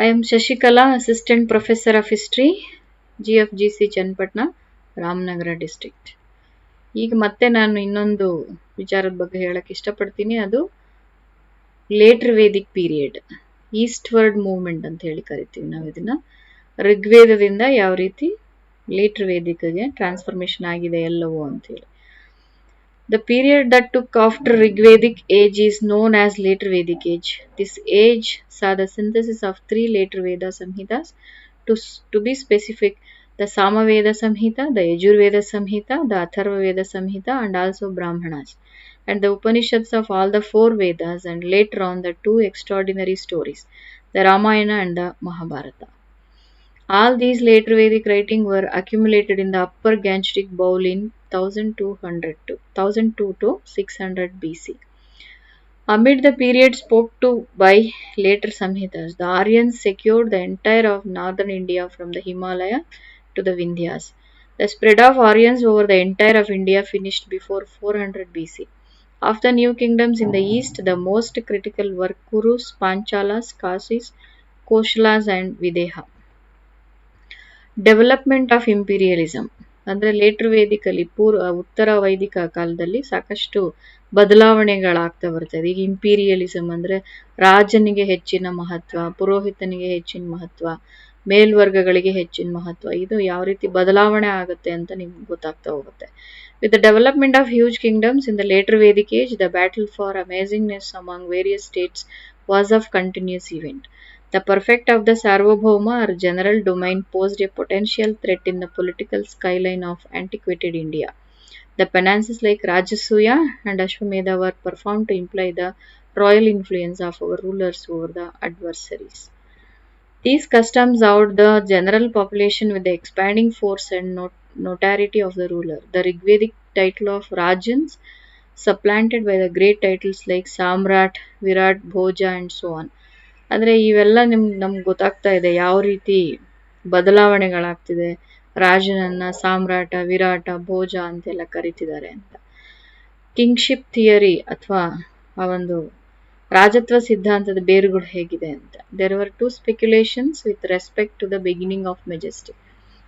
I am Shashikala, Assistant Professor of History, GFGC Channapatna, Ramanagara district. ಈಗ ಮತ್ತೆ ನಾನು ಇನ್ನೊಂದು ವಿಚಾರದ ಬಗ್ಗೆ ಹೇಳಕ್ಕೆ ಇಷ್ಟಪಡ್ತೀನಿ. ಅದು ಲೇಟರ್ ವೇದಿಕ್ ಪೀರಿಯಡ್, ಈಸ್ಟ್ವರ್ಡ್ ಮೂವ್ಮೆಂಟ್ ಅಂತ ಹೇಳಿ ಕರಿತೀವಿ ನಾವು ಇದನ್ನ. ಋಗ್ವೇದದಿಂದ ಯಾವ ರೀತಿ ಲೇಟರ್ ವೇದಿಕ್ಗೆ ಟ್ರಾನ್ಸ್ಫಾರ್ಮೇಶನ್ ಆಗಿದೆ ಎಲ್ಲವೂ ಅಂತೇಳಿ. The period that took after Rigvedic age is known as later Vedic age. This age saw the synthesis of three later Veda Samhitas. To be specific, the Samaveda Samhita, the Yajurveda Samhita, the Atharva Veda Samhita, and also Brahmanas, and the Upanishads of all the four Vedas, and later on the two extraordinary stories, the Ramayana and the Mahabharata. All these later Vedic writings were accumulated in the Upper Gangetic Bowl in 1002 to 600 BC. Amid the period spoke to by later Samhitas, the Aryans secured the entire of northern India from the Himalaya to the Vindhyas. The spread of Aryans over the entire of India finished before 400 BC. Of the new kingdoms in the east, the most critical were Kurus, Panchalas, Kasis, Koshalas and Videha. Development of imperialism ಅಂದರೆ litre ವೇದಿಕಲ್ಲಿ ಉತ್ತರ ವೈದಿಕ ಕಾಲದಲ್ಲಿ ಸಾಕಷ್ಟು ಬದಲಾವಣೆಗಳಾಗ್ತಾ ಬರ್ತದೆ. ಈಗ imperialism ಅಂದರೆ ರಾಜನಿಗೆ ಹೆಚ್ಚಿನ ಮಹತ್ವ, ಪುರೋಹಿತನಿಗೆ ಹೆಚ್ಚಿನ ಮಹತ್ವ, ಮೇಲ್ವರ್ಗಗಳಿಗೆ ಹೆಚ್ಚಿನ ಮಹತ್ವ, ಇದು ಯಾವ ರೀತಿ ಬದಲಾವಣೆ ಆಗುತ್ತೆ ಅಂತ ನಿಮ್ಗೆ ಗೊತ್ತಾಗ್ತಾ ಹೋಗುತ್ತೆ. With the development of huge kingdoms in the later Vedic age, the battle for amazingness among various states was of continuous event. The perfect of the Sarvabhauma or general domain posed a potential threat in the political skyline of antiquated India. The penances like Rajasuya and Ashwamedha were performed to imply the royal influence of our rulers over the adversaries. These customs awed the general population with the expanding force and notoriety of the ruler. The Rigvedic title of Rajans supplanted by the great titles like Samrat, Virat, Bhoja and so on. ಅಂದರೆ ಇವೆಲ್ಲ ನಮ್ಗೆ ಗೊತ್ತಾಗ್ತಾ ಇದೆ ಯಾವ ರೀತಿ ಬದಲಾವಣೆಗಳಾಗ್ತಿದೆ. ರಾಜನನ್ನ ಸಾಮ್ರಾಟ, ವಿರಾಟ, ಭೋಜ ಅಂತೆಲ್ಲ ಕರಿತಿದ್ದಾರೆ ಅಂತ. Kingship theory ಅಥವಾ ಆ ಒಂದು ರಾಜತ್ವ ಸಿದ್ಧಾಂತದ ಬೇರುಗಳು ಹೇಗಿದೆ ಅಂತ. There were two speculations with respect to the beginning of majesty.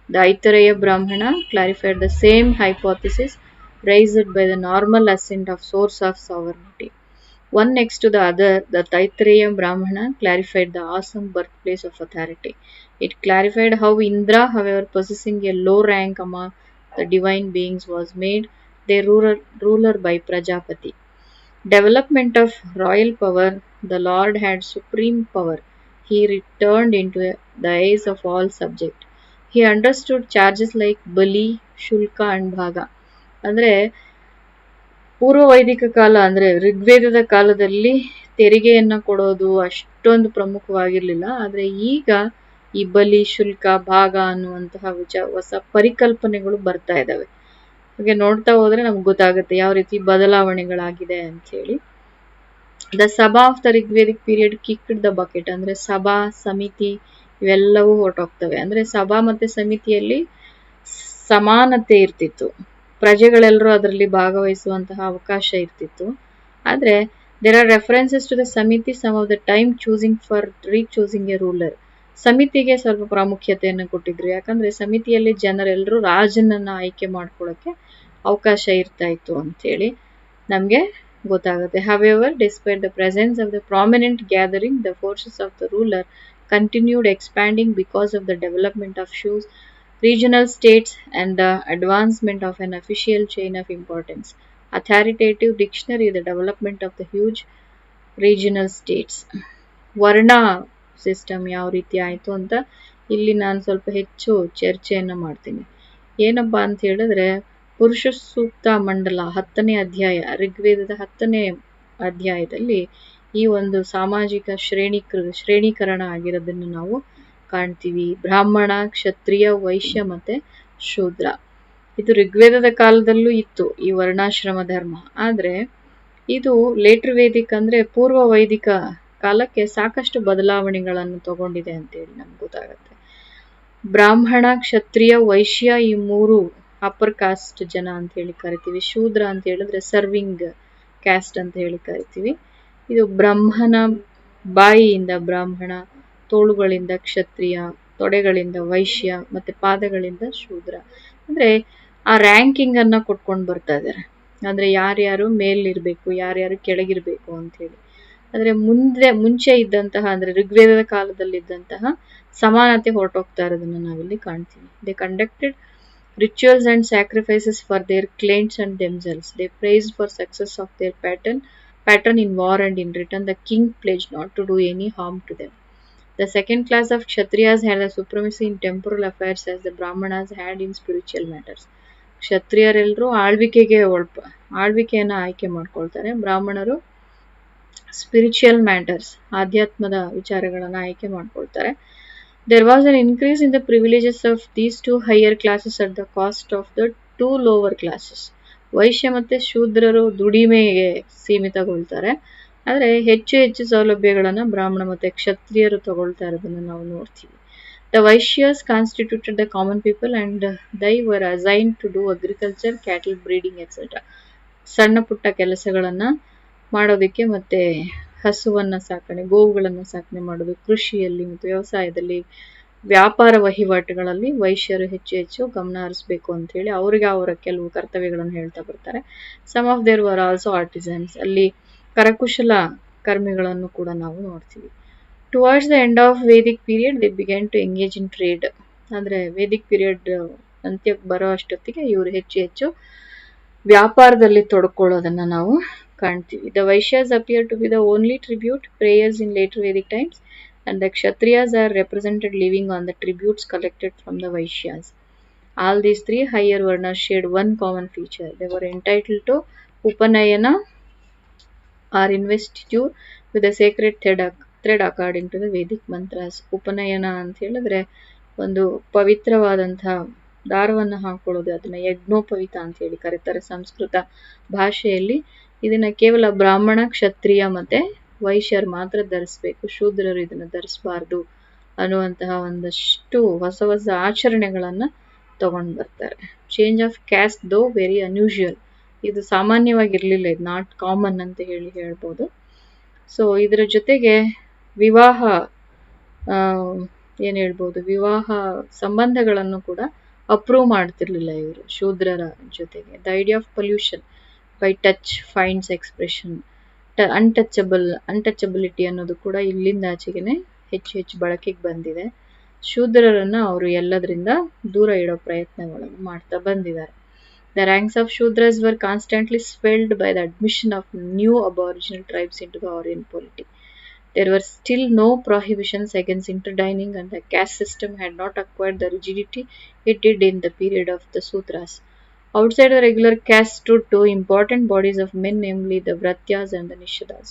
The Aitareya Brahmana clarified the same hypothesis raised by the normal ascent of source of sovereignty. One next to the other, the Taittiriya Brahmana clarified the awesome birthplace of authority. It clarified how Indra, however possessing a low rank among the divine beings, was made their ruler by Prajapati. Development of royal power, the Lord had supreme power. He returned into the eyes of all subjects. He understood charges like Bali, Shulka and Bhaga. ಅಂದರೆ ಪೂರ್ವ ವೈದಿಕ ಕಾಲ ಅಂದ್ರೆ ಋಗ್ವೇದದ ಕಾಲದಲ್ಲಿ ತೆರಿಗೆಯನ್ನ ಕೊಡೋದು ಅಷ್ಟೊಂದು ಪ್ರಮುಖವಾಗಿರ್ಲಿಲ್ಲ. ಆದ್ರೆ ಈಗ ಈ ಬಲಿ, ಶುಲ್ಕ, ಭಾಗ ಅನ್ನುವಂತಹ ಹೊಸ ಪರಿಕಲ್ಪನೆಗಳು ಬರ್ತಾ ಇದ್ದಾವೆ. ಹಾಗೆ ನೋಡ್ತಾ ಹೋದ್ರೆ ನಮ್ಗೆ ಗೊತ್ತಾಗುತ್ತೆ ಯಾವ ರೀತಿ ಬದಲಾವಣೆಗಳಾಗಿದೆ ಅಂತ ಹೇಳಿ. The sabha of the Rigvedic period kicked the bucket ಅಂದ್ರೆ ಸಭಾ, ಸಮಿತಿ ಇವೆಲ್ಲವೂ ಹೊರಟೋಗ್ತವೆ. ಅಂದ್ರೆ ಸಭಾ ಮತ್ತೆ ಸಮಿತಿಯಲ್ಲಿ ಸಮಾನತೆ ಇರ್ತಿತ್ತು, ಪ್ರಜೆಗಳೆಲ್ಲರೂ ಅದರಲ್ಲಿ ಭಾಗವಹಿಸುವಂತಹ ಅವಕಾಶ ಇರ್ತಿತ್ತು. ಆದರೆ there are references to the samiti some of the time choosing for rechoosing a ruler. ಸಮಿತಿಗೆ ಸ್ವಲ್ಪ ಪ್ರಾಮುಖ್ಯತೆಯನ್ನು ಕೊಟ್ಟಿದ್ರು. ಯಾಕಂದ್ರೆ ಸಮಿತಿಯಲ್ಲಿ ಜನರೆಲ್ಲರೂ ರಾಜನನ್ನ ಆಯ್ಕೆ ಮಾಡ್ಕೊಳ್ಳೋಕೆ ಅವಕಾಶ ಇರ್ತಾ ಇತ್ತು ಅಂತೇಳಿ ನಮಗೆ ಗೊತ್ತಾಗುತ್ತೆ. However, despite the presence of the prominent gathering, the forces of the ruler continued expanding because of the development of shoes, regional states and the advancement of an official chain of importance. Authoritative dictionary, the development of the huge regional states. ವರ್ಣ system ಯಾವ ರೀತಿ ಆಯಿತು ಅಂತ ಇಲ್ಲಿ ನಾನು ಸ್ವಲ್ಪ ಹೆಚ್ಚು ಚರ್ಚೆಯನ್ನು ಮಾಡ್ತೀನಿ. ಏನಪ್ಪಾ ಅಂತ ಹೇಳಿದ್ರೆ, ಪುರುಷ ಸೂಕ್ತ ಮಂಡಲ 10ನೇ ಅಧ್ಯಾಯ, ಋಗ್ವೇದದ 10ನೇ ಅಧ್ಯಾಯದಲ್ಲಿ ಈ ಒಂದು ಸಾಮಾಜಿಕ ಶ್ರೇಣೀಕರಣ ಆಗಿರೋದನ್ನು ನಾವು ಕಾಣ್ತೀವಿ. ಬ್ರಾಹ್ಮಣ, ಕ್ಷತ್ರಿಯ, ವೈಶ್ಯ ಮತ್ತೆ ಶೂದ್ರ. ಇದು ಋಗ್ವೇದದ ಕಾಲದಲ್ಲೂ ಇತ್ತು ಈ ವರ್ಣಾಶ್ರಮ ಧರ್ಮ. ಆದ್ರೆ ಇದು ಲೇಟರ್ ವೇದಿಕ್ ಅಂದ್ರೆ ಪೂರ್ವ ವೈದಿಕ ಕಾಲಕ್ಕೆ ಸಾಕಷ್ಟು ಬದಲಾವಣೆಗಳನ್ನು ತಗೊಂಡಿದೆ ಅಂತೇಳಿ ನಮ್ಗೆ ಗೊತ್ತಾಗತ್ತೆ. ಬ್ರಾಹ್ಮಣ, ಕ್ಷತ್ರಿಯ, ವೈಶ್ಯ ಈ ಮೂರು ಅಪ್ಪರ್ ಕಾಸ್ಟ್ ಜನ ಅಂತ ಹೇಳಿ ಕರಿತೀವಿ. ಶೂದ್ರ ಅಂತ ಹೇಳಿದ್ರೆ ಸರ್ವಿಂಗ್ ಕ್ಯಾಸ್ಟ್ ಅಂತ ಹೇಳಿ ಕರಿತೀವಿ. ಇದು ಬ್ರಹ್ಮನ ಬಾಯಿಯಿಂದ ಬ್ರಾಹ್ಮಣ, ತೋಳುಗಳಿಂದ ಕ್ಷತ್ರಿಯ, ತೊಡೆಗಳಿಂದ ವೈಶ್ಯ, ಮತ್ತೆ ಪಾದಗಳಿಂದ ಶೂದ್ರ. ಅಂದ್ರೆ ಆ ರ್ಯಾಂಕಿಂಗ್ ಅನ್ನ ಕೊಟ್ಕೊಂಡು ಬರ್ತಾ ಇದ್ದಾರೆ. ಅಂದ್ರೆ ಯಾರ್ಯಾರು ಮೇಲಿರ್ಬೇಕು, ಯಾರ್ಯಾರು ಕೆಳಗಿರ್ಬೇಕು ಅಂತ ಹೇಳಿ. ಅಂದ್ರೆ ಮುಂಚೆ ಇದ್ದಂತಹ, ಅಂದ್ರೆ ಋಗ್ವೇದದ ಕಾಲದಲ್ಲಿ ಇದ್ದಂತಹ ಸಮಾನತೆ ಹೊರಟೋಗ್ತಾ ಇರೋದನ್ನ ನಾವಿಲ್ಲಿ ಕಾಣ್ತೀವಿ. They conducted rituals and sacrifices for their clans and themselves. They praised for success of their pattern in war, and in return the king pledged not to do any harm to them. The second class of Kshatriyas had the supremacy in temporal affairs as the Brahmanas had in spiritual matters. ಕ್ಷತ್ರಿಯರೆಲ್ಲರೂ ಆಳ್ವಿಕೆಯನ್ನ ಆಯ್ಕೆ ಮಾಡ್ಕೊಳ್ತಾರೆ. ಬ್ರಾಹ್ಮಣರು spiritual matters, ಆಧ್ಯಾತ್ಮದ ವಿಚಾರಗಳನ್ನ ಆಯ್ಕೆ ಮಾಡ್ಕೊಳ್ತಾರೆ. There was an increase in the privileges of these two higher classes at the cost of the two lower classes. ವೈಶ್ಯ ಮತ್ತೆ ಶೂದ್ರರು ದುಡಿಮೆಗೆ ಸೀಮಿತಗೊಳ್ತಾರೆ, ಆದರೆ ಹೆಚ್ಚು ಹೆಚ್ಚು ಸೌಲಭ್ಯಗಳನ್ನ ಬ್ರಾಹ್ಮಣ ಮತ್ತೆ ಕ್ಷತ್ರಿಯರು ತಗೊಳ್ತಾ ಇರೋದನ್ನ ನಾವು ನೋಡ್ತೀವಿ. The Vaishyas constituted the common people, and they were assigned to do agriculture, cattle breeding, etc. ಸಣ್ಣ ಪುಟ್ಟ ಕೆಲಸಗಳನ್ನ ಮಾಡೋದಕ್ಕೆ, ಮತ್ತೆ ಹಸುವನ್ನ ಸಾಕಣೆ, ಗೋವುಗಳನ್ನ ಸಾಕಣೆ ಮಾಡೋದು, ಕೃಷಿಯಲ್ಲಿ ಮತ್ತು ವ್ಯವಸಾಯದಲ್ಲಿ, ವ್ಯಾಪಾರ ವಹಿವಾಟುಗಳಲ್ಲಿ ವೈಶ್ಯರು ಹೆಚ್ಚು ಹೆಚ್ಚು ಗಮನ ಹರಿಸಬೇಕು ಅಂತ ಹೇಳಿ ಅವರಿಗೆ ಅವರ ಕೆಲವು ಕರ್ತವ್ಯಗಳನ್ನು ಹೇಳ್ತಾ ಬರ್ತಾರೆ. Some of there were also artisans, ಅಲ್ಲಿ ಕರಕುಶಲ ಕರ್ಮಿಗಳನ್ನು ಕೂಡ ನಾವು ನೋಡ್ತೀವಿ. Towards the end of Vedic period they began to engage in trade. ಅಂದ್ರೆ ವೇದಿಕ್ ಪೀರಿಯಡ್ ಅಂತ್ಯಕ್ಕೆ ಬರೋ ಅಷ್ಟೊತ್ತಿಗೆ ಇವರು ಹೆಚ್ಚು ಹೆಚ್ಚು ವ್ಯಾಪಾರದಲ್ಲಿ ತೊಡ್ಕೊಳ್ಳೋದನ್ನ ನಾವು ಕಾಣ್ತೀವಿ. The Vaishyas appear to be the only tribute payers in later Vedic times, and the Kshatriyas are represented living on the tributes collected from the Vaishyas. All these three higher varnas shared one common feature. They were entitled to Upanayana or investiture with a sacred thread according to the Vedic mantras. ಉಪನಯನ ಅಂತ ಹೇಳಿದ್ರೆ ಒಂದು ಪವಿತ್ರವಾದಂತಹ ದಾರವನ್ನು ಹಾಕೊಳ್ಳೋದು, ಅದನ್ನ ಯಜ್ಞೋಪವಿತ ಅಂತ ಹೇಳಿ ಕರೀತಾರೆ ಸಂಸ್ಕೃತ ಭಾಷೆಯಲ್ಲಿ. ಇದನ್ನ ಕೇವಲ ಬ್ರಾಹ್ಮಣ, ಕ್ಷತ್ರಿಯ ಮತ್ತೆ ವೈಶ್ಯರು ಮಾತ್ರ ಧರಿಸ್ಬೇಕು, ಶೂದ್ರರು ಇದನ್ನ ಧರಿಸಬಾರ್ದು ಅನ್ನುವಂತಹ ಒಂದಷ್ಟು ಹೊಸ ಹೊಸ ಆಚರಣೆಗಳನ್ನ ತಗೊಂಡ್ ಬರ್ತಾರೆ. ಚೇಂಜ್ ಆಫ್ ಕ್ಯಾಸ್ಟ್ ದೋ ವೆರಿ ಅನ್ಯೂಶುವಲ್, ಇದು ಸಾಮಾನ್ಯವಾಗಿರ್ಲಿಲ್ಲ, ಇದು ನಾಟ್ ಕಾಮನ್ ಅಂತ ಹೇಳ್ಬೋದು. ಸೊ ಇದರ ಜೊತೆಗೆ ವಿವಾಹ ಏನ್ ಹೇಳ್ಬೋದು, ವಿವಾಹ ಸಂಬಂಧಗಳನ್ನು ಕೂಡ ಅಪ್ರೂವ್ ಮಾಡ್ತಿರ್ಲಿಲ್ಲ ಇವರು ಶೂದ್ರರ ಜೊತೆಗೆ. The idea of pollution by touch finds expression. Untouchability ಅನ್ನೋದು ಕೂಡ ಇಲ್ಲಿಂದ ಆಚೆಗೆನೆ ಹೆಚ್ಚು ಹೆಚ್ಚು ಬಳಕೆಗೆ ಬಂದಿದೆ. ಶೂದ್ರರನ್ನ ಅವರು ಎಲ್ಲದರಿಂದ ದೂರ ಇಡೋ ಪ್ರಯತ್ನಗಳನ್ನು ಮಾಡ್ತಾ ಬಂದಿದ್ದಾರೆ. The ranks of Shudras were constantly swelled by the admission of new aboriginal tribes into the Aryan polity. There were still no prohibitions against interdining, and the caste system had not acquired the rigidity it did in the period of the Sutras. Outside the regular caste stood two important bodies of men, namely the Vratyas and the Nishadas.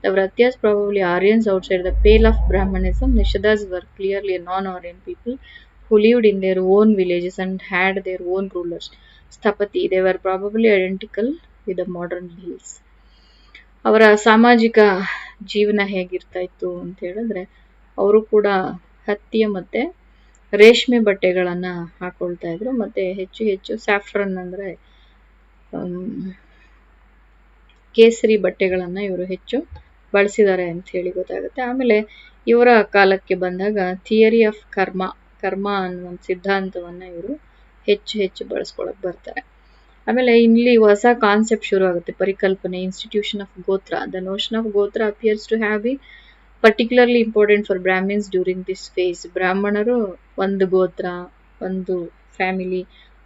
The Vratyas, probably Aryans outside the pale of Brahmanism. Nishadas were clearly non-Aryan people who lived in their own villages and had their own rulers. Sthapati, they were probably identical with the modern hills. ಅವರ ಸಾಮಾಜಿಕ ಜೀವನ ಹೇಗಿರ್ತಾ ಇತ್ತು ಅಂತ ಹೇಳಿದ್ರೆ, ಅವರು ಕೂಡ ಹತ್ತಿಯ ಮತ್ತೆ ರೇಷ್ಮೆ ಬಟ್ಟೆಗಳನ್ನ ಹಾಕೊಳ್ತಾ ಇದ್ರು, ಮತ್ತೆ ಹೆಚ್ಚು ಹೆಚ್ಚು ಸ್ಯಾಫ್ರನ್ ಅಂದ್ರೆ ಕೇಸರಿ ಬಟ್ಟೆಗಳನ್ನ ಇವರು ಹೆಚ್ಚು ಬಳಸಿದ್ದಾರೆ ಅಂತ ಹೇಳಿ ಗೊತ್ತಾಗುತ್ತೆ. ಆಮೇಲೆ ಇವರ ಕಾಲಕ್ಕೆ ಬಂದಾಗ ಥಿಯರಿ ಆಫ್ ಕರ್ಮ ಅನ್ನುವ ಸಿದ್ಧಾಂತವನ್ನ ಇವರು ಹೆಚ್ಚು ಹೆಚ್ಚು ಬಳಸ್ಕೊಳಕ್ ಬರ್ತಾರೆ. ಆಮೇಲೆ ಇಲ್ಲಿ ಹೊಸ ಕಾನ್ಸೆಪ್ಟ್ ಶುರು ಆಗುತ್ತೆ, ಪರಿಕಲ್ಪನೆ, institution of gotra. The notion of gotra appears to have be particularly important for Brahmins during this phase. ಬ್ರಾಹ್ಮಣರು ಒಂದು ಗೋತ್ರ, ಒಂದು ಫ್ಯಾಮಿಲಿ,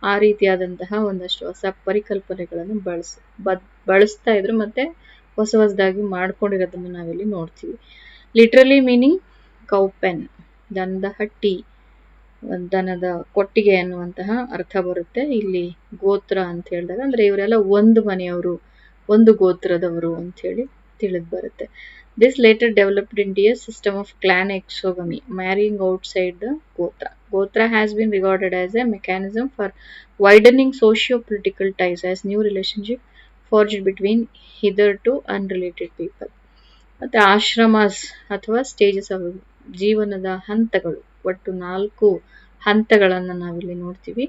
ಆ ರೀತಿಯಾದಂತಹ ಒಂದಷ್ಟು ಹೊಸ ಪರಿಕಲ್ಪನೆಗಳನ್ನು ಬಳಸ್ತಾ ಇದ್ರು, ಮತ್ತೆ ಹೊಸ ಹೊಸದಾಗಿ ಮಾಡ್ಕೊಂಡಿರೋದನ್ನು ನಾವಿಲ್ಲಿ ನೋಡ್ತೀವಿ. ಲಿಟ್ರಲಿ ಮೀನಿಂಗ್ ಕೌ ಪೆನ್, ದನದ ಹಟ್ಟಿ, ದನದ ಕೊಟ್ಟಿಗೆ ಅನ್ನುವಂತಹ ಅರ್ಥ ಬರುತ್ತೆ ಇಲ್ಲಿ ಗೋತ್ರ ಅಂತ ಹೇಳಿದಾಗ. ಅಂದ್ರೆ ಇವರೆಲ್ಲ ಒಂದು ಮನೆಯವರು, ಒಂದು ಗೋತ್ರದವರು ಅಂತ ಹೇಳಿ ತಿಳಿದು ಬರುತ್ತೆ. This later developed into a system of clan exogamy, marrying outside the gotra. Gotra has been regarded as a mechanism for widening socio-political ties as new relationship forged between hitherto unrelated people. ಮತ್ತೆ ಆಶ್ರಮಸ್ ಅಥವಾ stages of ಜೀವನದ ಹಂತಗಳು, ಒಟ್ಟು 4 ಹಂತಗಳನ್ನ ನಾವಿಲ್ಲಿ ನೋಡ್ತೀವಿ.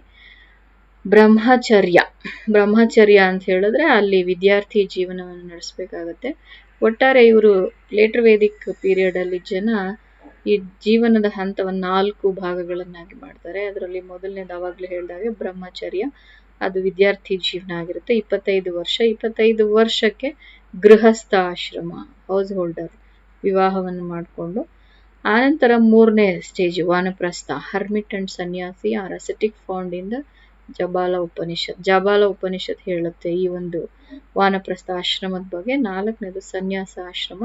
ಬ್ರಹ್ಮಚರ್ಯ ಅಂತ ಹೇಳಿದ್ರೆ ಅಲ್ಲಿ ವಿದ್ಯಾರ್ಥಿ ಜೀವನವನ್ನು ನಡೆಸಬೇಕಾಗತ್ತೆ. ಒಟ್ಟಾರೆ ಇವರು ಲೇಟರ್ ವೇದಿಕ್ ಪೀರಿಯಡ್ ಅಲ್ಲಿ ಜನ ಈ ಜೀವನದ ಹಂತವನ್ನು 4 ಭಾಗಗಳನ್ನಾಗಿ ಮಾಡ್ತಾರೆ. ಅದರಲ್ಲಿ ಮೊದಲನೇದು ಆವಾಗಲೇ ಹೇಳಿದಾಗೆ ಬ್ರಹ್ಮಚರ್ಯ, ಅದು ವಿದ್ಯಾರ್ಥಿ ಜೀವನ ಆಗಿರುತ್ತೆ. 25 ವರ್ಷ, 25 ವರ್ಷಕ್ಕೆ ಗೃಹಸ್ಥ ಆಶ್ರಮ, ಹೌಸ್ ಹೋಲ್ಡರ್ ವಿವಾಹವನ್ನು ಮಾಡಿಕೊಂಡು, ಆನಂತರ 3ನೇ stage vanaprastha, hermit and sannyasi or ascetic found in the Jabala Upanishad. Jabala Upanishad ಹೇಳುತ್ತೆ ಈ ಒಂದು ವಾನಪ್ರಸ್ಥ ಆಶ್ರಮದ ಬಗ್ಗೆ. 4ನೇದು ಸನ್ಯಾಸ ಆಶ್ರಮ.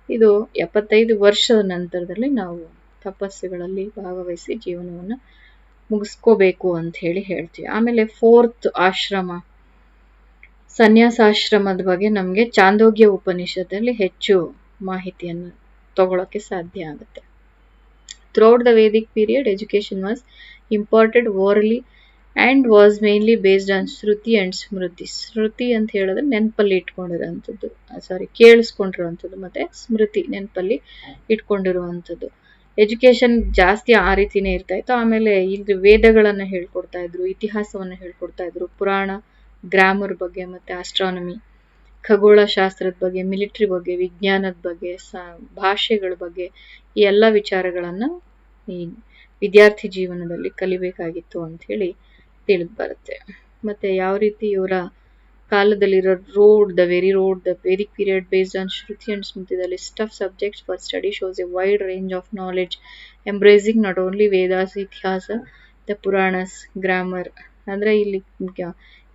ಇದು 75 ವರ್ಷದ ನಂತರದಲ್ಲಿ ನಾವು ತಪಸ್ಸುಗಳಲ್ಲಿ ಭಾಗವಹಿಸಿ ಜೀವನವನ್ನು ಮುಗಿಸ್ಕೋಬೇಕು ಅಂತ ಹೇಳ್ತೀವಿ. ಆಮೇಲೆ 4th ಆಶ್ರಮ ಸನ್ಯಾಸಾಶ್ರಮದ ಬಗ್ಗೆ ನಮಗೆ ಚಾಂದೋಗ್ಯ ಉಪನಿಷತ್ತಲ್ಲಿ ಹೆಚ್ಚು ಮಾಹಿತಿಯನ್ನು ತಗೊಳ್ಳೋಕೆ ಸಾಧ್ಯ ಆಗುತ್ತೆ. Throughout the Vedic period education was imparted orally and was mainly based on shruti and smriti. ಶ್ರುತಿ ಅಂತ ಹೇಳಿದ್ರೆ ನೆನಪಲ್ಲಿ ಇಟ್ಕೊಂಡಿರೋವಂಥದ್ದು, ಕೇಳಿಸ್ಕೊಂಡಿರುವಂಥದ್ದು, ಮತ್ತು ಸ್ಮೃತಿ ನೆನಪಲ್ಲಿ ಇಟ್ಕೊಂಡಿರುವಂಥದ್ದು. ಎಜುಕೇಶನ್ ಜಾಸ್ತಿ ಆ ರೀತಿನೇ ಇರ್ತಾ ಇತ್ತು. ಆಮೇಲೆ ಇಲ್ಲಿ ವೇದಗಳನ್ನು ಹೇಳ್ಕೊಡ್ತಾ ಇದ್ರು, ಇತಿಹಾಸವನ್ನು ಹೇಳ್ಕೊಡ್ತಾ ಇದ್ರು, ಪುರಾಣ, ಗ್ರಾಮರ್ ಬಗ್ಗೆ, ಮತ್ತು ಆಸ್ಟ್ರಾನಮಿ, ಖಗೋಳ ಶಾಸ್ತ್ರದ ಬಗ್ಗೆ, ಮಿಲಿಟರಿ ಬಗ್ಗೆ, ವಿಜ್ಞಾನದ ಬಗ್ಗೆ, ಭಾಷೆಗಳ ಬಗ್ಗೆ, ಈ ಎಲ್ಲ ವಿಚಾರಗಳನ್ನು ಈ ವಿದ್ಯಾರ್ಥಿ ಜೀವನದಲ್ಲಿ ಕಲಿಬೇಕಾಗಿತ್ತು ಅಂತ ಹೇಳಿ ತಿಳಿದು ಬರುತ್ತೆ. ಮತ್ತೆ ಯಾವ ರೀತಿ ಇವರ ಕಾಲದಲ್ಲಿರೋ the Vedic period based on shruti and smriti. The list of subjects for study shows a wide range of knowledge embracing not only Vedas, itihasa, the Puranas, grammar. ಅಂದ್ರೆ ಇಲ್ಲಿ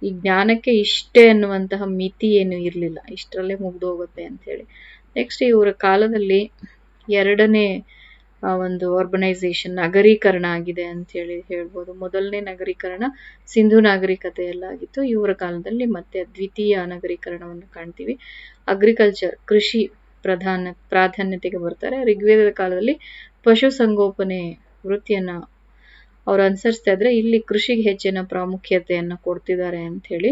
ಈ ಜ್ಞಾನಕ್ಕೆ ಇಷ್ಟೇ ಅನ್ನುವಂತಹ ಮಿತಿ ಏನು ಇರಲಿಲ್ಲ, ಇಷ್ಟರಲ್ಲೇ ಮುಗ್ದು ಹೋಗುತ್ತೆ ಅಂತ ಹೇಳಿ. ನೆಕ್ಸ್ಟ್ ಇವರ ಕಾಲದಲ್ಲಿ 2ನೇ ಒಂದು ಆರ್ಗನೈಸೇಷನ್ ನಗರೀಕರಣ ಆಗಿದೆ ಅಂತ ಹೇಳ್ಬೋದು. ಮೊದಲನೇ ನಗರೀಕರಣ ಸಿಂಧು ನಾಗರಿಕತೆಯಲ್ಲಾಗಿತ್ತು. ಇವರ ಕಾಲದಲ್ಲಿ ಮತ್ತೆ ದ್ವಿತೀಯ ನಗರೀಕರಣವನ್ನು ಕಾಣ್ತೀವಿ. ಅಗ್ರಿಕಲ್ಚರ್, ಕೃಷಿ ಪ್ರಾಧಾನ್ಯತೆಗೆ ಬರ್ತಾರೆ. ಋಗ್ವೇದದ ಕಾಲದಲ್ಲಿ ಪಶು ಸಂಗೋಪನೆ ವೃತ್ತಿಯನ್ನ ಅವ್ರು ಅನುಸರಿಸ್ತಾ ಇದ್ರೆ ಇಲ್ಲಿ ಕೃಷಿಗೆ ಹೆಚ್ಚಿನ ಪ್ರಾಮುಖ್ಯತೆಯನ್ನು ಕೊಡ್ತಿದ್ದಾರೆ ಅಂತ ಹೇಳಿ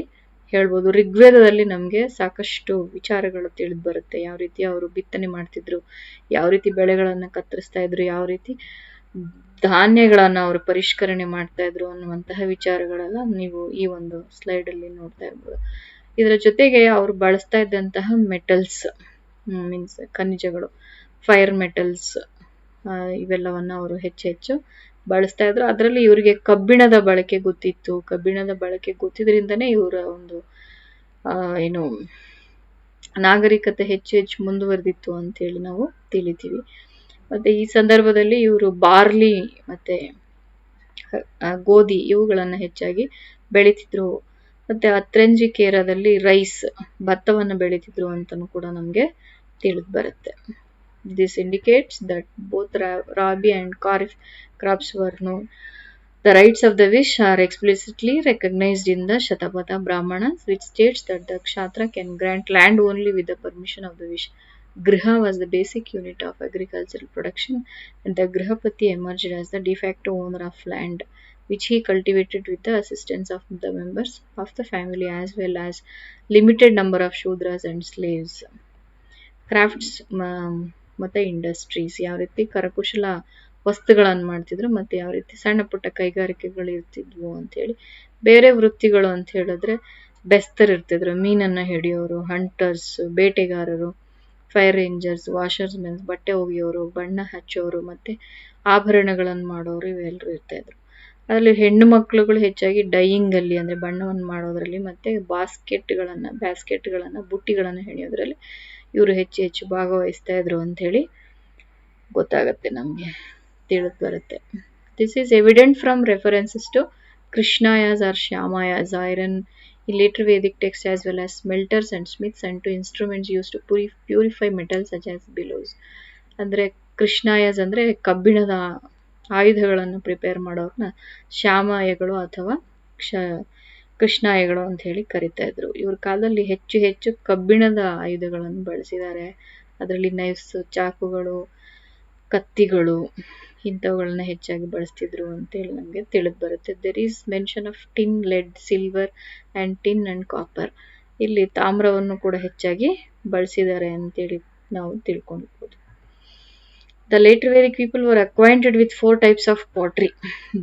ಹೇಳ್ಬೋದು. ಋಗ್ವೇದದಲ್ಲಿ ನಮಗೆ ಸಾಕಷ್ಟು ವಿಚಾರಗಳು ತಿಳಿದು ಬರುತ್ತೆ. ಯಾವ ರೀತಿ ಅವರು ಬಿತ್ತನೆ ಮಾಡ್ತಿದ್ರು, ಯಾವ ರೀತಿ ಬೆಳೆಗಳನ್ನು ಕತ್ತರಿಸ್ತಾ ಇದ್ರು, ಯಾವ ರೀತಿ ಧಾನ್ಯಗಳನ್ನು ಅವರು ಪರಿಷ್ಕರಣೆ ಮಾಡ್ತಾ ಇದ್ರು ಅನ್ನುವಂತಹ ವಿಚಾರಗಳೆಲ್ಲ ನೀವು ಈ ಒಂದು ಸ್ಲೈಡ್ ಅಲ್ಲಿ ನೋಡ್ತಾ ಇರ್ಬೋದು. ಇದರ ಜೊತೆಗೆ ಅವರು ಬಳಸ್ತಾ ಇದ್ದಂತಹ ಮೆಟಲ್ಸ್, ಮೀನ್ಸ್ ಖನಿಜಗಳು, ಫೈರ್ ಮೆಟಲ್ಸ್, ಇವೆಲ್ಲವನ್ನ ಅವರು ಹೆಚ್ಚು ಬಳಸ್ತಾ ಇದ್ರು. ಅದರಲ್ಲಿ ಇವರಿಗೆ ಕಬ್ಬಿಣದ ಬಳಕೆ ಗೊತ್ತಿತ್ತು. ಕಬ್ಬಿಣದ ಬಳಕೆ ಗೊತ್ತಿದ್ರಿಂದನೇ ಇವರ ಒಂದು ಏನು ನಾಗರಿಕತೆ ಹೆಚ್ಚು ಮುಂದುವರೆದಿತ್ತು ಅಂತ ಹೇಳಿ ನಾವು ತಿಳಿತೀವಿ. ಮತ್ತೆ ಈ ಸಂದರ್ಭದಲ್ಲಿ ಇವರು ಬಾರ್ಲಿ ಮತ್ತೆ ಗೋಧಿ ಇವುಗಳನ್ನ ಹೆಚ್ಚಾಗಿ ಬೆಳೀತಿದ್ರು. ಮತ್ತೆ ಅತ್ರಂಜಿ ಕೇರದಲ್ಲಿ ರೈಸ್, ಭತ್ತವನ್ನು ಬೆಳೀತಿದ್ರು ಅಂತಲೂ ಕೂಡ ನಮಗೆ ತಿಳಿದು ಬರುತ್ತೆ. This indicates that both rabi and kharif crops were known. The rights of the Vish are explicitly recognized in the Shatapatha Brahmanas, which states that the Kshatra can grant land only with the permission of the Vish. Griha was the basic unit of agricultural production, and the Grihapati emerged as the de facto owner of land, which he cultivated with the assistance of the members of the family as well as limited number of Shudras and slaves. Crafts ಮತ್ತು industries, ಯಾವ ರೀತಿ ಕರಕುಶಲ ವಸ್ತುಗಳನ್ನು ಮಾಡ್ತಿದ್ರು, ಮತ್ತು ಯಾವ ರೀತಿ ಸಣ್ಣ ಪುಟ್ಟ ಕೈಗಾರಿಕೆಗಳು ಇರ್ತಿದ್ವು ಅಂಥೇಳಿ. ಬೇರೆ ವೃತ್ತಿಗಳು ಅಂತ ಹೇಳಿದ್ರೆ ಬೆಸ್ತರ್ ಇರ್ತಿದ್ರು, ಮೀನನ್ನು ಹಿಡಿಯೋರು, ಹಂಟರ್ಸ್, ಬೇಟೆಗಾರರು, ಫೈರ್ ರೇಂಜರ್ಸ್, ವಾಷರ್ಸ್ ಮೆನ್ಸ್, ಬಟ್ಟೆ ಒಗೆಯೋರು, ಬಣ್ಣ ಹಚ್ಚೋರು, ಮತ್ತು ಆಭರಣಗಳನ್ನು ಮಾಡೋರು, ಇವೆಲ್ಲರೂ ಇರ್ತಾಯಿದ್ರು. ಅದರಲ್ಲಿ ಹೆಣ್ಣು ಮಕ್ಕಳುಗಳು ಹೆಚ್ಚಾಗಿ ಡೈಯಿಂಗಲ್ಲಿ ಅಂದರೆ ಬಣ್ಣವನ್ನು ಮಾಡೋದ್ರಲ್ಲಿ, ಮತ್ತು ಬ್ಯಾಸ್ಕೆಟ್ಗಳನ್ನು ಬುಟ್ಟಿಗಳನ್ನು ಹೆಣೆಯೋದ್ರಲ್ಲಿ ಇವರು ಹೆಚ್ಚು ಭಾಗವಹಿಸ್ತಾ ಇದ್ರು ಅಂಥೇಳಿ ಗೊತ್ತಾಗುತ್ತೆ, ನಮಗೆ ತಿಳಿದು ಬರುತ್ತೆ. This is evident from references to Krishnayas or Shyamayas iron in later Vedic text as well as smelters and smiths and to instruments use to purify metals such as bellows. ಅಂದರೆ ಕೃಷ್ಣಾಯಾಸ್ ಅಂದರೆ ಕಬ್ಬಿಣದ ಆಯುಧಗಳನ್ನು ಪ್ರಿಪೇರ್ ಮಾಡೋರನ್ನ ಶ್ಯಾಮಾಯಗಳು ಅಥವಾ ಕೃಷ್ಣಾಯಗಳು ಅಂತ ಹೇಳಿ ಕರಿತಾ ಇದ್ರು. ಇವ್ರ ಕಾಲದಲ್ಲಿ ಹೆಚ್ಚು ಕಬ್ಬಿಣದ ಆಯುಧಗಳನ್ನು ಬಳಸಿದ್ದಾರೆ. ಅದರಲ್ಲಿ ನೈಫ್ಸ್, ಚಾಕುಗಳು, ಕತ್ತಿಗಳು ಇಂಥವುಗಳನ್ನ ಹೆಚ್ಚಾಗಿ ಬಳಸ್ತಿದ್ರು ಅಂತೇಳಿ ನಮಗೆ ತಿಳಿದು ಬರುತ್ತೆ. There is mention of tin, lead, silver and tin and copper. ಇಲ್ಲಿ ತಾಮ್ರವನ್ನು ಕೂಡ ಹೆಚ್ಚಾಗಿ ಬಳಸಿದ್ದಾರೆ ಅಂತೇಳಿ ನಾವು ತಿಳ್ಕೊಳ್ಬೋದು. The later Vedic people were acquainted with 4 types of pottery: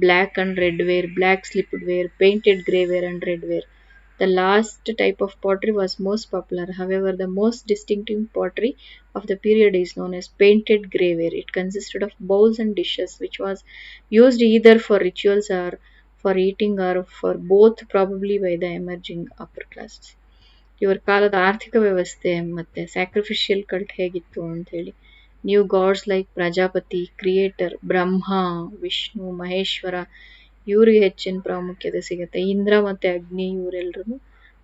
black and red ware, black slipped ware, painted grey ware and red ware. The last type of pottery was most popular. However, the most distinctive pottery of the period is known as painted graveware. It consisted of bowls and dishes, which was used either for rituals or for eating or for both, probably by the emerging upper classes. ಇವರ ಕಾಲದ ಆರ್ಥಿಕ ವ್ಯವಸ್ಥೆ ಮತ್ತೆ sacrificial cult ಹೇಗಿತ್ತು ಅಂತ ಹೇಳಿ, new gods like Prajapati, creator, Brahma, Vishnu, Maheshwara, ಇವ್ರಿಗೆ ಹೆಚ್ಚಿನ ಪ್ರಾಮುಖ್ಯತೆ ಸಿಗುತ್ತೆ. ಇಂದ್ರ ಮತ್ತೆ ಅಗ್ನಿ ಇವರೆಲ್ಲರೂ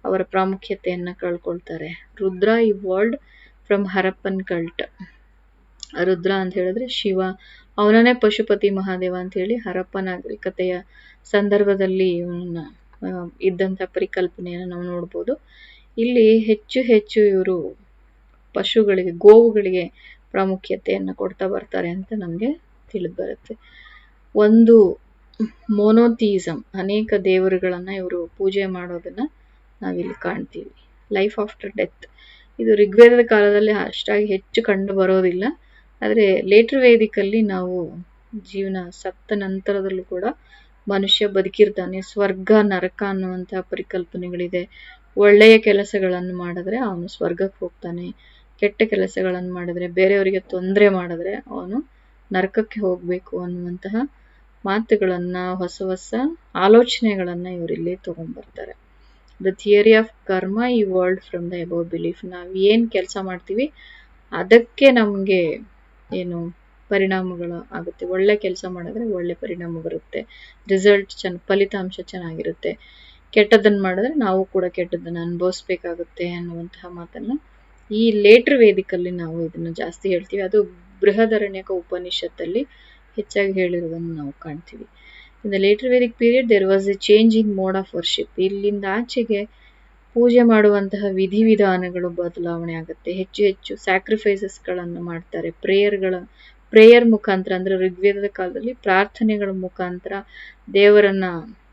ಅವರ ಪ್ರಾಮುಖ್ಯತೆಯನ್ನ ಕಳ್ಕೊಳ್ತಾರೆ. Rudra evolved from Harappan cult. Rudra ಅಂತ ಹೇಳಿದ್ರೆ ಶಿವ, ಅವನನ್ನೇ ಪಶುಪತಿ ಮಹಾದೇವ ಅಂತ ಹೇಳಿ ಹರಪ್ಪ ನಾಗರಿಕತೆಯ ಸಂದರ್ಭದಲ್ಲಿ ಇವನ್ನ ಇದ್ದಂಥ ಪರಿಕಲ್ಪನೆಯನ್ನು ನಾವು ನೋಡ್ಬೋದು. ಇಲ್ಲಿ ಹೆಚ್ಚು ಹೆಚ್ಚು ಇವರು ಪಶುಗಳಿಗೆ, ಗೋವುಗಳಿಗೆ ಪ್ರಾಮುಖ್ಯತೆಯನ್ನು ಕೊಡ್ತಾ ಬರ್ತಾರೆ ಅಂತ ನಮಗೆ ತಿಳಿದು ಬರುತ್ತೆ. ಒಂದು ಮೊನೋಥಿಯಿಸಮ್, ಅನೇಕ ದೇವರುಗಳನ್ನ ಇವರು ಪೂಜೆ ಮಾಡೋದನ್ನ ನಾವಿಲ್ಲಿ ಕಾಣ್ತೀವಿ. ಲೈಫ್ ಆಫ್ಟರ್ ಡೆತ್, ಇದು ಋಗ್ವೇದದ ಕಾಲದಲ್ಲಿ ಅಷ್ಟಾಗಿ ಹೆಚ್ಚು ಕಂಡು ಬರೋದಿಲ್ಲ. ಆದರೆ ಲೇಟರ್ ವೇದಿಕಲ್ಲಿ ನಾವು ಜೀವನ ಸತ್ತ ನಂತರದಲ್ಲೂ ಕೂಡ ಮನುಷ್ಯ ಬದುಕಿರ್ತಾನೆ, ಸ್ವರ್ಗ ನರಕ ಅನ್ನುವಂತಹ ಪರಿಕಲ್ಪನೆಗಳಿದೆ. ಒಳ್ಳೆಯ ಕೆಲಸಗಳನ್ನು ಮಾಡಿದ್ರೆ ಅವನು ಸ್ವರ್ಗಕ್ಕೆ ಹೋಗ್ತಾನೆ, ಕೆಟ್ಟ ಕೆಲಸಗಳನ್ನು ಮಾಡಿದ್ರೆ, ಬೇರೆಯವರಿಗೆ ತೊಂದರೆ ಮಾಡಿದ್ರೆ ಅವನು ನರಕಕ್ಕೆ ಹೋಗ್ಬೇಕು ಅನ್ನುವಂತಹ ಮಾತುಗಳನ್ನ, ಹೊಸ ಹೊಸ ಆಲೋಚನೆಗಳನ್ನ ಇವರಿಲ್ಲಿ ತಗೊಂಡ್ಬರ್ತಾರೆ. ದ ಥಿಯರಿ ಆಫ್ ಕರ್ಮ evolved from the above belief. ನಾವು ಏನು ಕೆಲಸ ಮಾಡ್ತೀವಿ ಅದಕ್ಕೆ ನಮಗೆ ಏನು ಪರಿಣಾಮಗಳು ಆಗುತ್ತೆ. ಒಳ್ಳೆ ಕೆಲಸ ಮಾಡಿದ್ರೆ ಒಳ್ಳೆ ಪರಿಣಾಮ ಬರುತ್ತೆ, ರಿಸಲ್ಟ್ ಫಲಿತಾಂಶ ಚೆನ್ನಾಗಿರುತ್ತೆ. ಕೆಟ್ಟದನ್ನು ಮಾಡಿದ್ರೆ ನಾವು ಕೂಡ ಕೆಟ್ಟದನ್ನು ಅನುಭವಿಸ್ಬೇಕಾಗುತ್ತೆ ಅನ್ನುವಂತಹ ಮಾತನ್ನ ಈ ಲೇಟರ್ ವೇದಿಕಲ್ಲಿ ನಾವು ಇದನ್ನು ಜಾಸ್ತಿ ಹೇಳ್ತೀವಿ. ಅದು ಬೃಹದರಣ್ಯಕ ಉಪನಿಷತ್ತಲ್ಲಿ ಹೆಚ್ಚಾಗಿ ಹೇಳಿರೋದನ್ನು ನಾವು ಕಾಣ್ತೀವಿ. In the later Vedic period there was a change in mode of worship. ಇಲ್ಲಿಂದ ಆಚೆಗೆ ಪೂಜೆ ಮಾಡುವಂತಹ ವಿಧಿವಿಧಾನಗಳು ಬದಲಾವಣೆ ಆಗುತ್ತೆ. ಹೆಚ್ಚು ಹೆಚ್ಚು ಸ್ಯಾಕ್ರಿಫೈಸಸ್ಗಳನ್ನು ಮಾಡ್ತಾರೆ. ಪ್ರೇಯರ್ ಮುಖಾಂತರ, ಅಂದ್ರೆ ಋಗ್ವೇದದ ಕಾಲದಲ್ಲಿ ಪ್ರಾರ್ಥನೆಗಳ ಮುಖಾಂತರ ದೇವರನ್ನ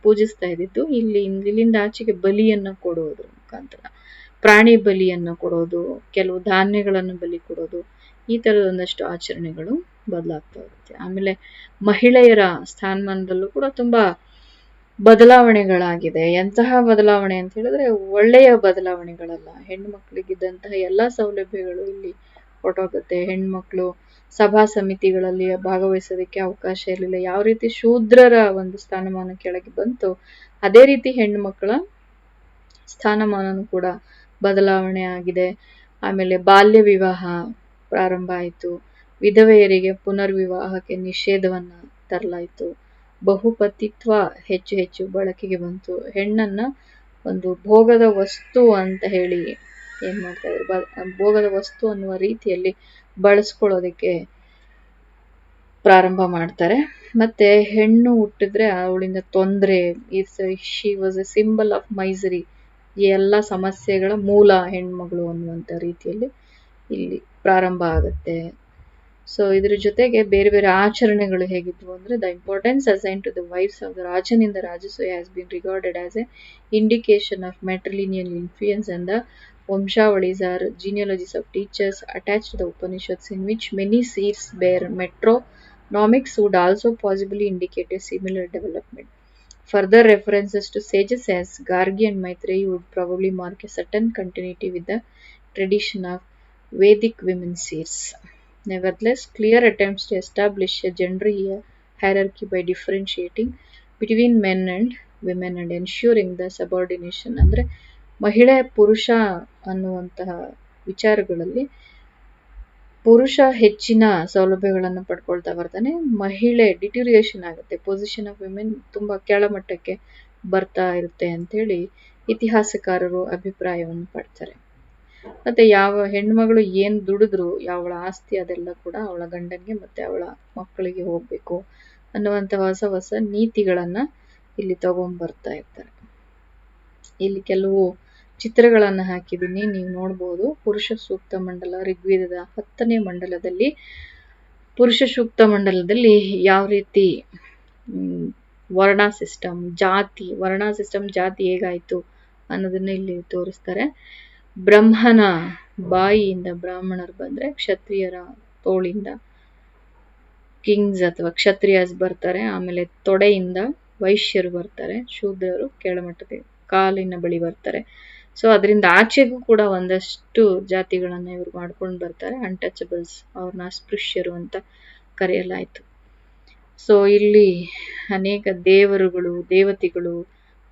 ಪೂಜಿಸ್ತಾ ಇದ್ದಿದ್ದು, ಇಲ್ಲಿಂದ ಆಚೆಗೆ ಬಲಿಯನ್ನು ಕೊಡೋದ್ರ ಮುಖಾಂತರ, ಪ್ರಾಣಿ ಬಲಿಯನ್ನು ಕೊಡೋದು, ಕೆಲವು ಧಾನ್ಯಗಳನ್ನು ಬಲಿ ಕೊಡೋದು, ಈ ಥರದ ಒಂದಷ್ಟು ಆಚರಣೆಗಳು ಬದಲಾಗ್ತಾ ಹೋಗುತ್ತೆ. ಆಮೇಲೆ ಮಹಿಳೆಯರ ಸ್ಥಾನಮಾನದಲ್ಲೂ ಕೂಡ ತುಂಬಾ ಬದಲಾವಣೆಗಳಾಗಿದೆ. ಎಂತಹ ಬದಲಾವಣೆ ಅಂತ ಹೇಳಿದ್ರೆ ಒಳ್ಳೆಯ ಬದಲಾವಣೆಗಳಲ್ಲ. ಹೆಣ್ಣು ಮಕ್ಕಳಿಗಿದ್ದಂತಹ ಎಲ್ಲ ಸೌಲಭ್ಯಗಳು ಇಲ್ಲಿ ಹೊರಟೋಗುತ್ತೆ. ಹೆಣ್ಮಕ್ಳು ಸಭಾ ಸಮಿತಿಗಳಲ್ಲಿ ಭಾಗವಹಿಸೋದಕ್ಕೆ ಅವಕಾಶ ಇರಲಿಲ್ಲ. ಯಾವ ರೀತಿ ಶೂದ್ರರ ಒಂದು ಸ್ಥಾನಮಾನ ಕೆಳಗೆ ಬಂತು, ಅದೇ ರೀತಿ ಹೆಣ್ಣು ಮಕ್ಕಳ ಸ್ಥಾನಮಾನನೂ ಕೂಡ ಬದಲಾವಣೆ ಆಗಿದೆ. ಆಮೇಲೆ ಬಾಲ್ಯ ವಿವಾಹ ಪ್ರಾರಂಭ ಆಯಿತು. ವಿಧವೆಯರಿಗೆ ಪುನರ್ವಿವಾಹಕ್ಕೆ ನಿಷೇಧವನ್ನ ತರಲಾಯಿತು. ಬಹುಪತಿತ್ವ ಹೆಚ್ಚು ಹೆಚ್ಚು ಬಳಕೆಗೆ ಬಂತು. ಹೆಣ್ಣನ್ನ ಒಂದು ಭೋಗದ ವಸ್ತು ಅಂತ ಹೇಳಿ ಏನ್ ಮಾಡ್ತಾ ಇದ್ರು, ಭೋಗದ ವಸ್ತು ಅನ್ನುವ ರೀತಿಯಲ್ಲಿ ಬಳಸ್ಕೊಳ್ಳೋದಕ್ಕೆ ಪ್ರಾರಂಭ ಮಾಡ್ತಾರೆ. ಮತ್ತೆ ಹೆಣ್ಣು ಹುಟ್ಟಿದ್ರೆ ಅವಳಿಂದ ತೊಂದರೆ, she was a symbol of misery, ಈ ಎಲ್ಲ ಸಮಸ್ಯೆಗಳ ಮೂಲ ಹೆಣ್ಮಗಳು ಅನ್ನುವಂಥ ರೀತಿಯಲ್ಲಿ ಇಲ್ಲಿ ಪ್ರಾರಂಭ ಆಗುತ್ತೆ. ಸೊ ಇದ್ರ ಜೊತೆಗೆ ಬೇರೆ ಬೇರೆ ಆಚರಣೆಗಳು ಹೇಗಿದ್ವು ಅಂದ್ರೆ, the importance assign to the wives of the rajan in the Rajasuya has been regarded as a indication of matrilineal influence and the vamshavalis or genealogies of teachers attached to the Upanishads, in which many seeds bear metronomics would also possibly indicate a similar development. Further references to sages as Gargi and Maitreyi would probably mark a certain continuity with the tradition of Vedic women's seers. Nevertheless, clear attempts to establish a gender hierarchy by differentiating between men and women and ensuring the subordination, ಅಂದ್ರೆ ಮಹಿಳೆ ಪುರುಷ ಅನ್ನುವಂತಹ ವಿಚಾರಗಳಲ್ಲಿ ಪುರುಷ ಹೆಚ್ಚಿನ ಸೌಲಭ್ಯಗಳನ್ನು ಪಡ್ಕೊಳ್ತಾ ಬರ್ತಾನೆ, ಮಹಿಳೆ ಡಿಟ್ಯೂರಿಯೇಷನ್ ಆಗುತ್ತೆ, ಪೊಸಿಷನ್ ಆಫ್ ವಿಮೆನ್ ತುಂಬಾ ಕೆಳಮಟ್ಟಕ್ಕೆ ಬರ್ತಾ ಇರುತ್ತೆ ಅಂತೇಳಿ ಇತಿಹಾಸಕಾರರು ಅಭಿಪ್ರಾಯವನ್ನು ಪಡ್ತಾರೆ. ಮತ್ತೆ ಯಾವ ಹೆಣ್ಮಗಳು ಏನ್ ದುಡಿದ್ರು, ಅವಳ ಆಸ್ತಿ ಅದೆಲ್ಲ ಕೂಡ ಅವಳ ಗಂಡನಿಗೆ ಮತ್ತೆ ಅವಳ ಮಕ್ಕಳಿಗೆ ಹೋಗ್ಬೇಕು ಅನ್ನುವಂಥ ಹೊಸ ಹೊಸ ನೀತಿಗಳನ್ನ ಇಲ್ಲಿ ತಗೊಂಡ್ಬರ್ತಾ ಇರ್ತಾರೆ. ಇಲ್ಲಿ ಕೆಲವು ಚಿತ್ರಗಳನ್ನ ಹಾಕಿದ್ದೀನಿ, ನೀವು ನೋಡ್ಬೋದು. ಪುರುಷ ಸೂಕ್ತ ಮಂಡಲ, ಋಗ್ವೇದದ 10ನೇ ಮಂಡಲದಲ್ಲಿ ಪುರುಷ ಸೂಕ್ತ ಮಂಡಲದಲ್ಲಿ ಯಾವ ರೀತಿ ವರ್ಣ ಸಿಸ್ಟಮ್, ಜಾತಿ ಹೇಗಾಯ್ತು ಅನ್ನೋದನ್ನ ಇಲ್ಲಿ ತೋರಿಸ್ತಾರೆ. ಬ್ರಹ್ಮನ ಬಾಯಿಯಿಂದ ಬ್ರಾಹ್ಮಣರು ಬಂದ್ರೆ, ಕ್ಷತ್ರಿಯರ ತೋಳಿಂದ ಕಿಂಗ್ಸ್ ಅಥವಾ ಕ್ಷತ್ರಿಯಾಸ್ ಬರ್ತಾರೆ. ಆಮೇಲೆ ತೊಡೆಯಿಂದ ವೈಶ್ಯರು ಬರ್ತಾರೆ, ಶೂದ್ರರು ಕೆಳಮಟ್ಟದ ಕಾಲಿನ ಬಳಿ ಬರ್ತಾರೆ. ಸೊ ಅದರಿಂದ ಆಚೆಗೂ ಕೂಡ ಒಂದಷ್ಟು ಜಾತಿಗಳನ್ನ ಇವ್ರು ಮಾಡ್ಕೊಂಡು ಬರ್ತಾರೆ. ಅನ್ಟಚಬಲ್ಸ್, ಅವ್ರನ್ನ ಅಸ್ಪೃಶ್ಯರು ಅಂತ ಕರೆಯಲಾಯ್ತು. ಸೊ ಇಲ್ಲಿ ಅನೇಕ ದೇವರುಗಳು, ದೇವತೆಗಳು,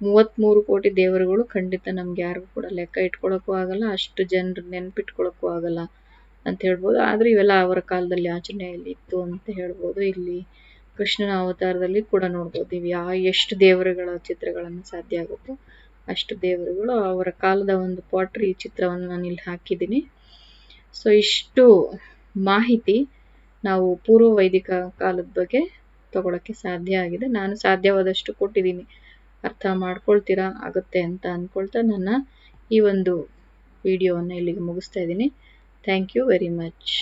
33 ಕೋಟಿ ದೇವರುಗಳು ಖಂಡಿತ ನಮ್ಗೆ ಯಾರಿಗೂ ಕೂಡ ಲೆಕ್ಕ ಇಟ್ಕೊಳಕ್ಕೂ ಆಗಲ್ಲ, ಅಷ್ಟು ಜನರು ನೆನ್ಪಿಟ್ಕೊಳಕ್ಕೂ ಆಗಲ್ಲ ಅಂತ ಹೇಳ್ಬೋದು. ಆದ್ರೆ ಇವೆಲ್ಲ ಅವರ ಕಾಲದಲ್ಲಿ ಆಚರಣೆಯಲ್ಲಿ ಇತ್ತು ಅಂತ ಹೇಳ್ಬೋದು. ಇಲ್ಲಿ ಕೃಷ್ಣನ ಅವತಾರದಲ್ಲಿ ಕೂಡ ನೋಡ್ಬೋದು, ಇವು ಎಷ್ಟು ದೇವರುಗಳ ಚಿತ್ರಗಳನ್ನು ಸಾಧ್ಯ ಆಗುತ್ತೋ ಅಷ್ಟು ದೇವರುಗಳು. ಅವರ ಕಾಲದ ಒಂದು ಪಾಟ್ರಿ ಚಿತ್ರವನ್ನು ನಾನು ಇಲ್ಲಿ ಹಾಕಿದ್ದೀನಿ. ಸೊ ಇಷ್ಟು ಮಾಹಿತಿ ನಾವು ಪೂರ್ವ ವೈದಿಕ ಕಾಲದ ಬಗ್ಗೆ ತಗೊಳಕ್ಕೆ ಸಾಧ್ಯ ಆಗಿದೆ. ನಾನು ಸಾಧ್ಯವಾದಷ್ಟು ಕೊಟ್ಟಿದ್ದೀನಿ, ಅರ್ಥ ಮಾಡ್ಕೊಳ್ತೀರಾ ಆಗುತ್ತೆ ಅಂತ ಅಂದ್ಕೊಳ್ತಾ ನನ್ನ ಈ ಒಂದು ವಿಡಿಯೋವನ್ನು ಇಲ್ಲಿಗೆ ಮುಗಿಸ್ತಾ ಇದ್ದೀನಿ. Thank you very much.